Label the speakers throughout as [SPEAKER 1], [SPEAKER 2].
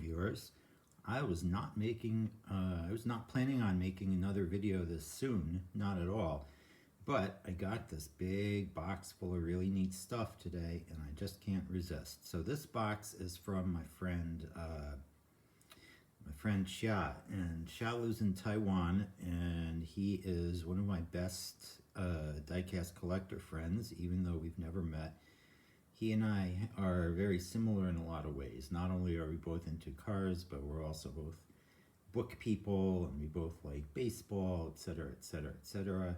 [SPEAKER 1] viewers. I was not planning on making another video this soon, not at all. But I got this big box full of really neat stuff today, and I just can't resist. So this box is from my friend Xia, and Xia lives in Taiwan, and he is one of my best diecast collector friends, even though we've never met. He and I are very similar in a lot of ways. Not only are we both into cars, but we're also both book people, and we both like baseball, etc., etc., etc.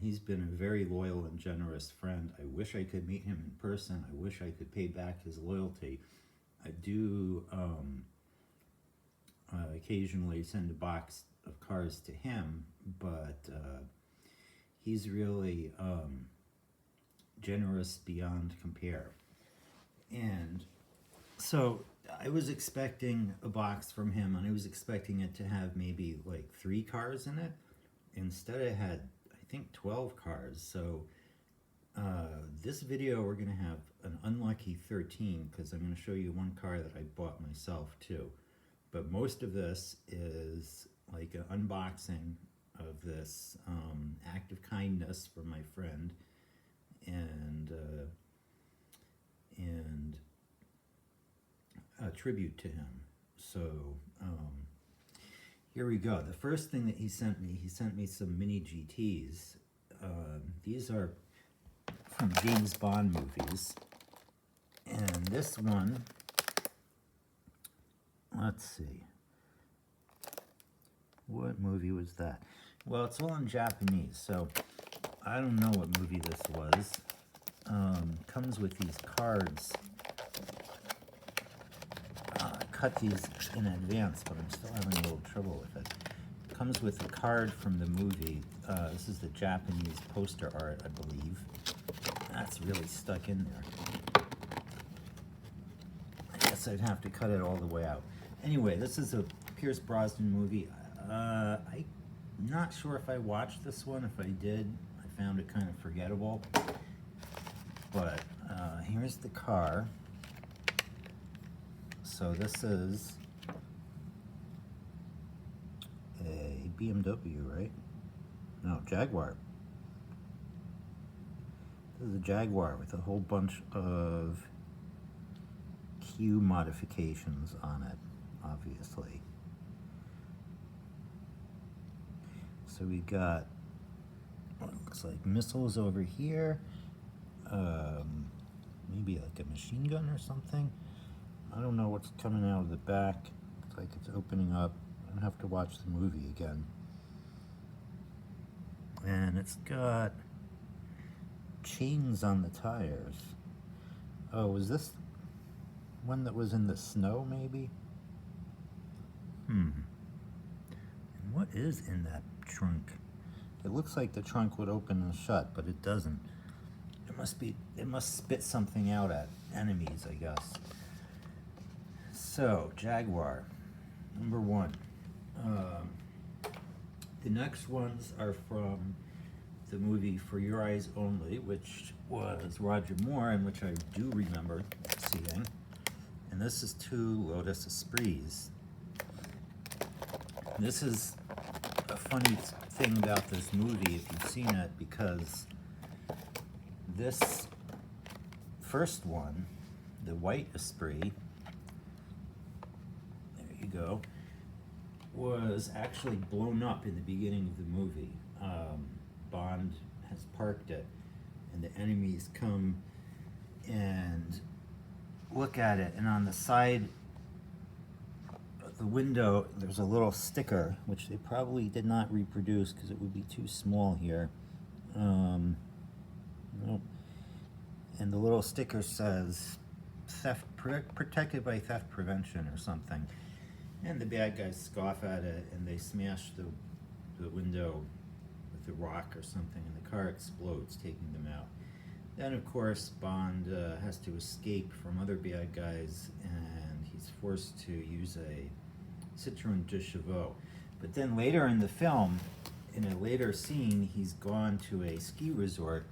[SPEAKER 1] He's been a very loyal and generous friend. I wish I could meet him in person. I wish I could pay back his loyalty. I do occasionally send a box of cars to him, but he's really generous beyond compare. And so I was expecting a box from him, and I was expecting it to have maybe like 3 cars in it. Instead it had, I think, 12 cars. So this video we're going to have an unlucky 13, because I'm going to show you one car that I bought myself too. But most of this is like an unboxing of this act of kindness from my friend, and a tribute to him. So here we go. The first thing that he sent me some mini GTs. These are from James Bond movies, and this one, let's see, what movie was that? Well, it's all in Japanese, so I don't know what movie this was. Comes with these cards. I cut these in advance, but I'm still having a little trouble with it. Comes with a card from the movie. This is the Japanese poster art, I believe. That's really stuck in there. I guess I'd have to cut it all the way out. Anyway, this is a Pierce Brosnan movie. I'm not sure if I watched this one. If I did, I found it kind of forgettable. But here's the car. So this is a BMW, right? No, Jaguar. This is a Jaguar with a whole bunch of Q modifications on it, obviously. So we got what looks like missiles over here, maybe like a machine gun or something. I don't know what's coming out of the back. Looks like it's opening up. I don't have to watch the movie again. And it's got chains on the tires. Oh, was this one that was in the snow, maybe? And what is in that trunk? It looks like the trunk would open and shut, but it doesn't. It must spit something out at enemies, I guess. So, Jaguar, number 1. The next ones are from the movie For Your Eyes Only, which was Roger Moore, and which I do remember seeing. And this is 2 Lotus Esprits. This is a funny thing about this movie, if you've seen it, because this first one, the white Esprit, there you go, was actually blown up in the beginning of the movie. Bond has parked it, and the enemies come and look at it, and on the side of the window there's a little sticker, which they probably did not reproduce because it would be too small here. Nope. And the little sticker says theft protected by theft prevention or something. And the bad guys scoff at it, and they smash the window with a rock or something, and the car explodes, taking them out. Then, of course, Bond has to escape from other bad guys, and he's forced to use a Citroën de Chevaux. But then later in the film, in a later scene, he's gone to a ski resort,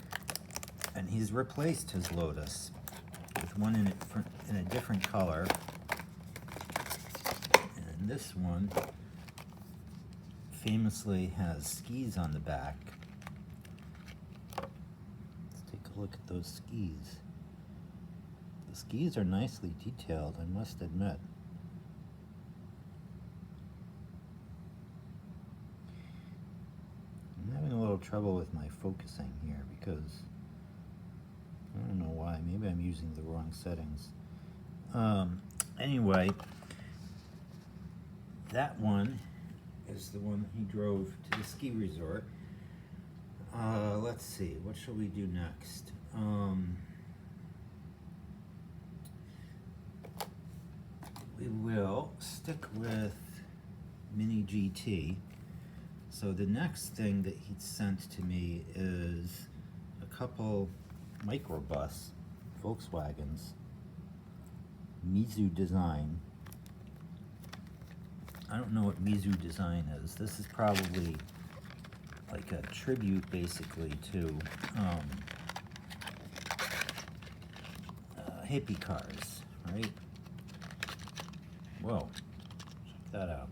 [SPEAKER 1] and he's replaced his Lotus with one in a different color. this one famously has skis on the back. Let's take a look at those skis. The skis are nicely detailed, I must admit. I'm having a little trouble with my focusing here because I don't know why. Maybe I'm using the wrong settings. Anyway, that one is the one he drove to the ski resort. Let's see, what shall we do next? We will stick with Mini GT. So the next thing that he'd sent to me is a couple microbus Volkswagens, Mizu design. I don't know what Mizu design is. This is probably like a tribute basically to hippie cars, right? Whoa, check that out.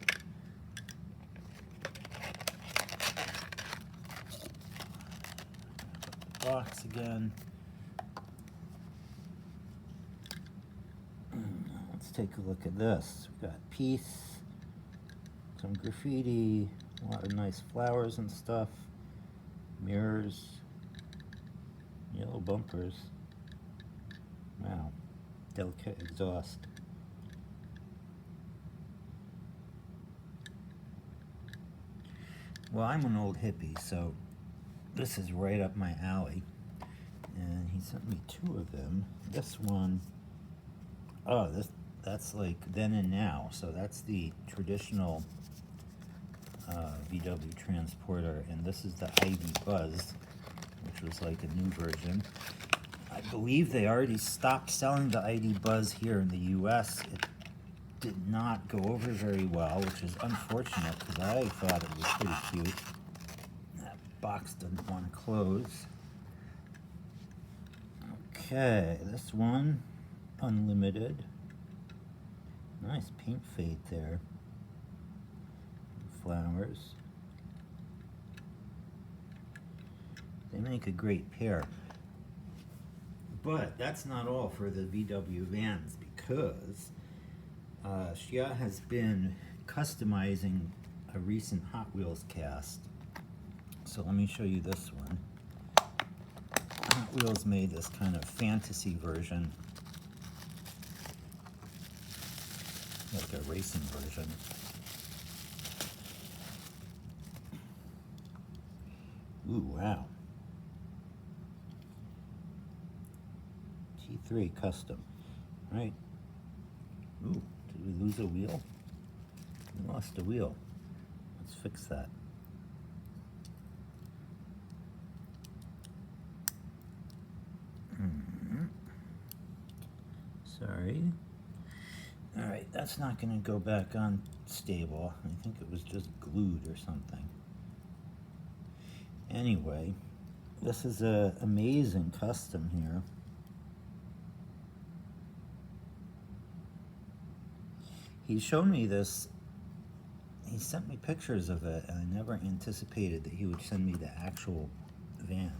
[SPEAKER 1] Box again. Let's take a look at this. We've got peace, some graffiti, a lot of nice flowers and stuff, mirrors, yellow bumpers. Wow, delicate exhaust. Well, I'm an old hippie, so this is right up my alley. And he sent me two of them. This one, oh, that's like then and now. So that's the traditional VW Transporter, and this is the ID Buzz, which was like a new version. I believe they already stopped selling the ID Buzz here in the US. It did not go over very well, which is unfortunate because I thought it was pretty cute. That box doesn't want to close. Okay, this one, unlimited. Nice paint fade there. Flowers. They make a great pair. But that's not all for the VW vans, because Shia has been customizing a recent Hot Wheels cast. So let me show you this one. Hot Wheels made this kind of fantasy version, like a racing version. Ooh, wow. T3 custom, right? Ooh, did we lose a wheel? We lost a wheel. Let's fix that. Sorry. All right, that's not going to go back on stable. I think it was just glued or something. Anyway, this is a amazing custom here. He showed me this, he sent me pictures of it, and I never anticipated that he would send me the actual van.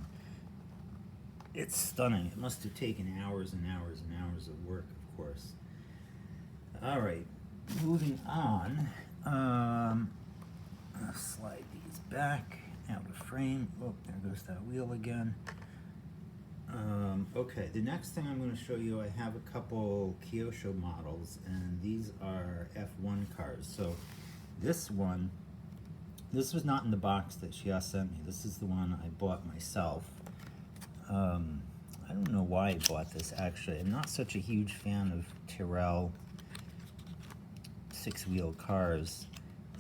[SPEAKER 1] It's stunning. It must have taken hours and hours and hours of work, of course. All right, moving on. I'll slide these back out of frame. Oh, there goes that wheel again. Okay, the next thing I'm going to show you, I have a couple Kyosho models, and these are F1 cars. So this one, this was not in the box that Shia sent me. This is the one I bought myself. I don't know why I bought this, actually. I'm not such a huge fan of Tyrrell six-wheel cars,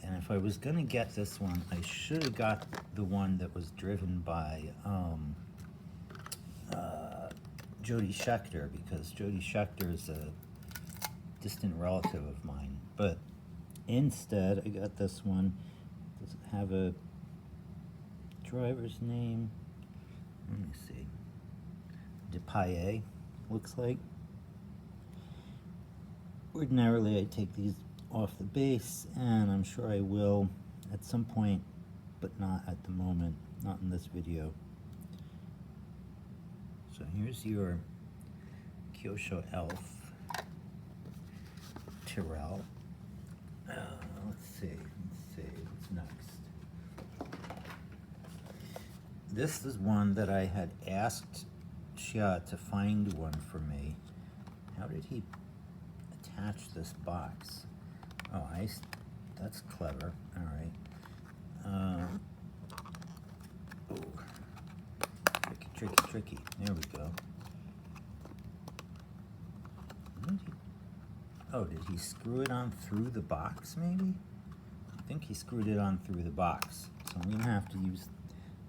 [SPEAKER 1] and if I was going to get this one, I should have got the one that was driven by Jody Scheckter, because Jody Scheckter is a distant relative of mine. But instead, I got this one. Does it have a driver's name? Let me see. Depaye, looks like. Ordinarily, I take these off the base, and I'm sure I will at some point, but not at the moment, not in this video. So here's your Kyosho Elf Tyrrell. Let's see, what's next? This is one that I had asked Xia to find one for me. How did he attach this box? Oh, that's clever. All right. Oh, tricky. There we go. Did he screw it on through the box, maybe? I think he screwed it on through the box. So I'm gonna have to use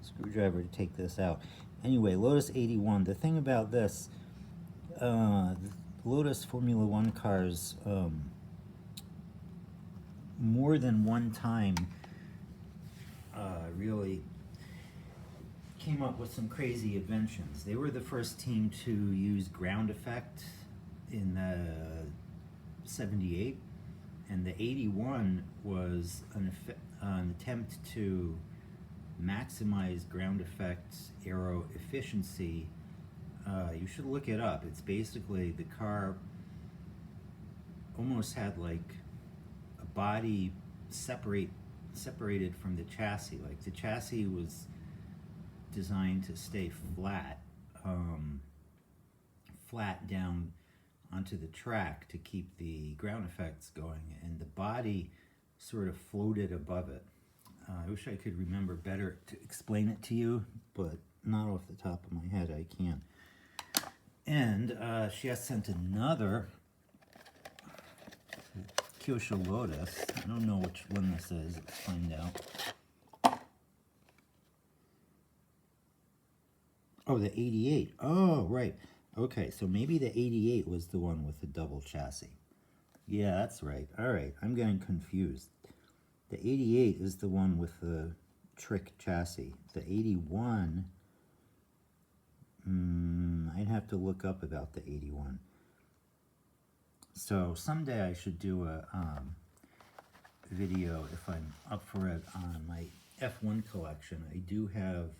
[SPEAKER 1] a screwdriver to take this out. Anyway, Lotus 81. The thing about this, Lotus Formula One cars, more than one time, really came up with some crazy inventions. They were the first team to use ground effect in the 78, and the 81 was an attempt to maximize ground effect aero efficiency. You should look it up. It's basically the car almost had like a body separated from the chassis. Like the chassis was designed to stay flat, flat down onto the track to keep the ground effects going, and the body sort of floated above it. I wish I could remember better to explain it to you, but not off the top of my head I can. And she has sent another Kyosho Lotus. I don't know which one this is. Let's find out. Oh, the 88. Oh, right. Okay, so maybe the 88 was the one with the double chassis. Yeah, that's right. All right, I'm getting confused. The 88 is the one with the trick chassis. The 81, I'd have to look up about the 81. So someday I should do a video, if I'm up for it, on my F1 collection. I do have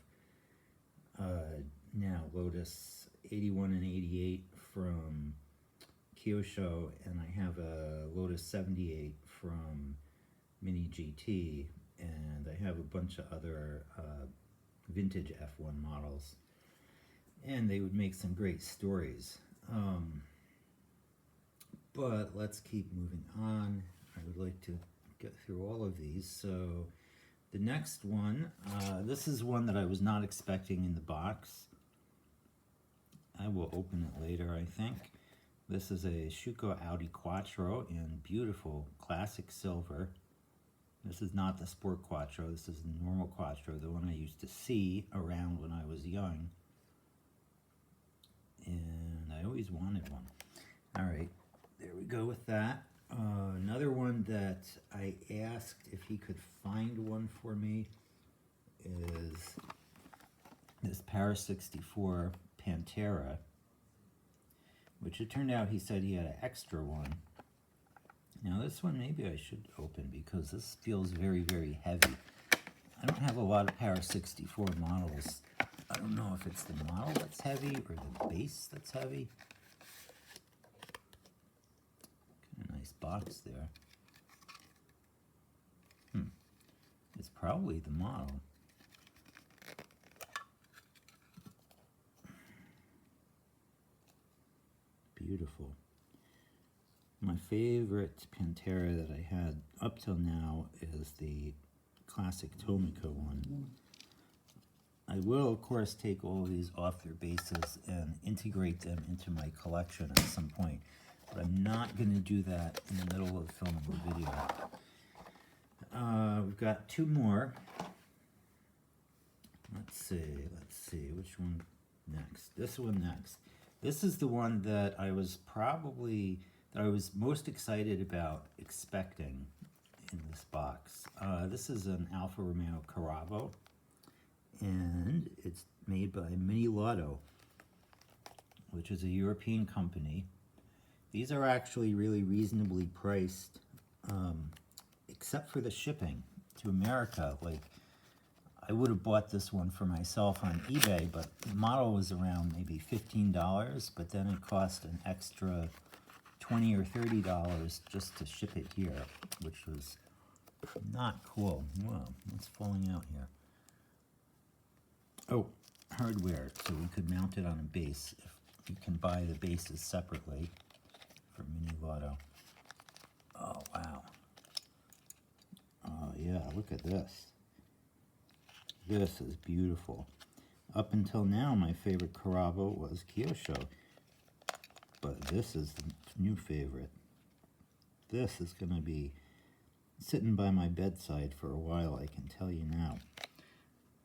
[SPEAKER 1] now Lotus 81 and 88 from Kyosho, and I have a Lotus 78 from Mini GT, and I have a bunch of other vintage F1 models, and they would make some great stories. But let's keep moving on. I would like to get through all of these. So the next one, this is one that I was not expecting in the box. I will open it later, I think. This is a Schuko Audi Quattro in beautiful classic silver. This is not the Sport Quattro, this is the normal Quattro, the one I used to see around when I was young. And I always wanted one. All right, there we go with that. Another one that I asked if he could find one for me is this Paris 64 Pantera, which it turned out he said he had an extra one. Now this one maybe I should open because this feels very, very heavy. I don't have a lot of Paris 64 models. I don't know if it's the model that's heavy or the base that's heavy. Kind of nice box there. It's probably the model. Beautiful. My favorite Pantera that I had up till now is the classic Tomica one. I will, of course, take all of these off their bases and integrate them into my collection at some point, but I'm not going to do that in the middle of filming the video. We've got two more. Let's see, which one next? This one next. This is the one that I was most excited about expecting in this box. This is an Alfa Romeo Caravo, and it's made by Mini Lotto, which is a European company. These are actually really reasonably priced except for the shipping to America. Like, I would have bought this one for myself on eBay, but the model was around maybe $15, but then it cost an extra $20 or $30 just to ship it here, which was not cool. Whoa, what's falling out here? Oh, hardware, so we could mount it on a base. If you can buy the bases separately for Mini Lotto. Oh, wow. Oh, yeah, look at this. This is beautiful. Up until now, my favorite Carabo was Kyosho, but this is the new favorite. This is going to be sitting by my bedside for a while, I can tell you now.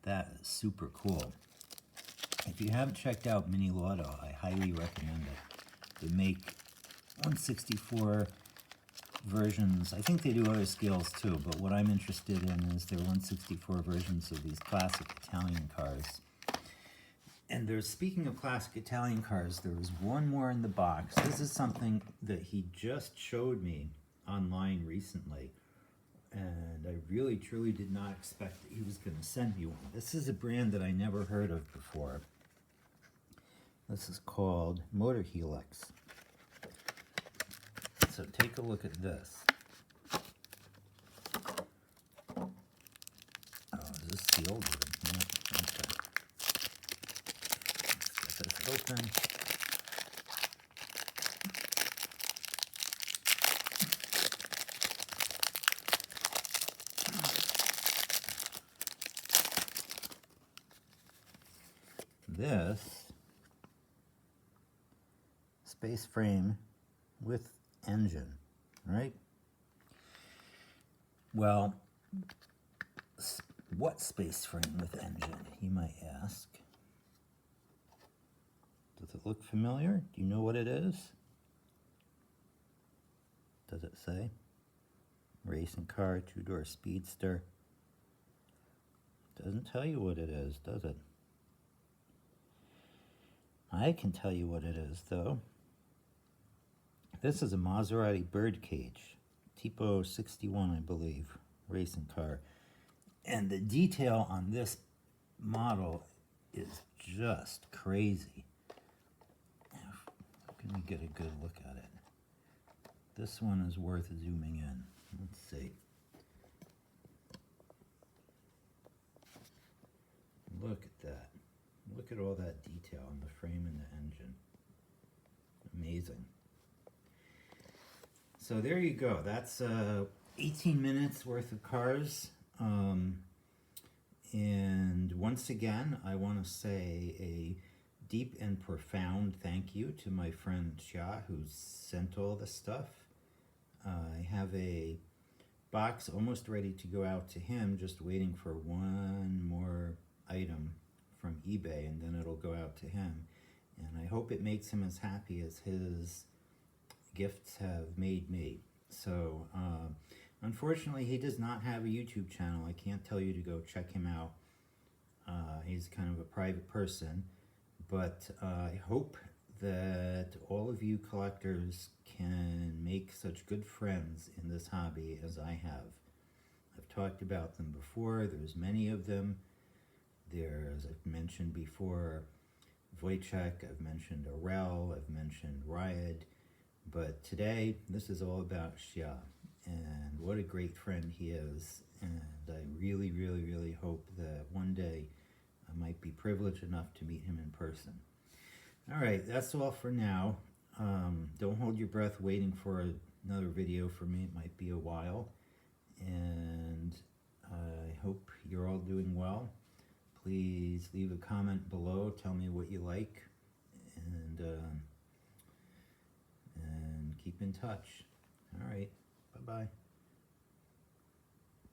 [SPEAKER 1] That is super cool. If you haven't checked out Mini Lotto, I highly recommend it. They make 164 versions. I think they do other scales too, but what I'm interested in is their 164 versions of these classic Italian cars. And there's, speaking of classic Italian cars, there was one more in the box. This is something that he just showed me online recently, and I really truly did not expect that he was going to send me one. This is a brand that I never heard of before. This is called Motor Helix. So take a look at this. Oh, is this sealed? Yeah, okay. Let's get this open. This space frame with engine, right? Well, what space frame with engine, you might ask? Does it look familiar? Do you know what it is? Does it say? Racing car, two-door speedster. Doesn't tell you what it is, does it? I can tell you what it is, though. This is a Maserati birdcage, Tipo 61, I believe, racing car. And the detail on this model is just crazy. How can we get a good look at it? This one is worth zooming in. Let's see. Look at that. Look at all that detail on the frame and the engine. Amazing. So there you go. That's 18 minutes worth of cars. And once again, I want to say a deep and profound thank you to my friend Xia, who sent all the stuff. I have a box almost ready to go out to him, just waiting for one more item from eBay, and then it'll go out to him. And I hope it makes him as happy as his gifts have made me. So unfortunately, he does not have a YouTube channel. I can't tell you to go check him out. He's kind of a private person, but I hope that all of you collectors can make such good friends in this hobby as I have. I've talked about them before. There's many of them. There's, I've mentioned before, Wojciech, I've mentioned Aurel, I've mentioned Riot, but today this is all about Xia, and what a great friend he is, and I really, really, really hope that one day I might be privileged enough to meet him in person. Alright, that's all for now. Don't hold your breath waiting for another video from me. It might be a while, and I hope you're all doing well. Please leave a comment below. Tell me what you like, and keep in touch. All right. Bye-bye.